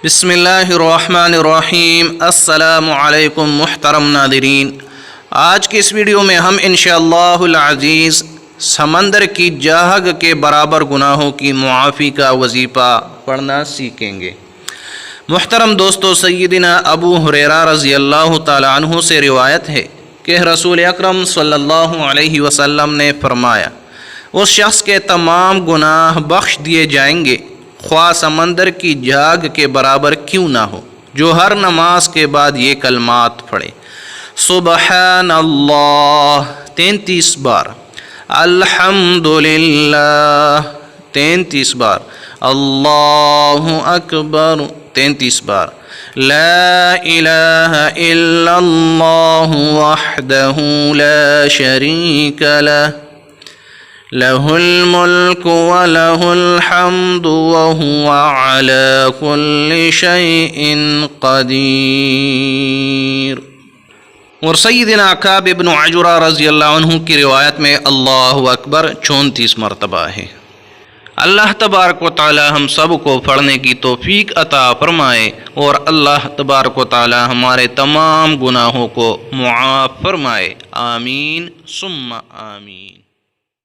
بسم اللہ الرحمن الرحیم۔ السلام علیکم محترم ناظرین، آج کی اس ویڈیو میں ہم انشاءاللہ العزیز سمندر کی جاہگ کے برابر گناہوں کی معافی کا وظیفہ پڑھنا سیکھیں گے۔ محترم دوستو، سیدنا ابو ہریرہ رضی اللہ تعالی عنہ سے روایت ہے کہ رسول اکرم صلی اللہ علیہ وسلم نے فرمایا، اس شخص کے تمام گناہ بخش دیے جائیں گے خواہ سمندر کی جاگ کے برابر کیوں نہ ہو، جو ہر نماز کے بعد یہ کلمات پڑھے: سبحان اللہ 33 بار، الحمدللہ 33 بار، اللہ اکبر 33 بار، لا الہ الا اللہ وحدہ لا شریک لہ، لہ الملک ولہ الحمد وہو علی کل شیء قدیر۔ اور سیدنا کعب بن عجرہ رضی اللہ عنہ کی روایت میں اللہ اکبر 34 مرتبہ ہے۔ اللہ تبارک و تعالی ہم سب کو پڑھنے کی توفیق عطا فرمائے، اور اللہ تبارک و تعالی ہمارے تمام گناہوں کو معاف فرمائے، آمین ثم آمین۔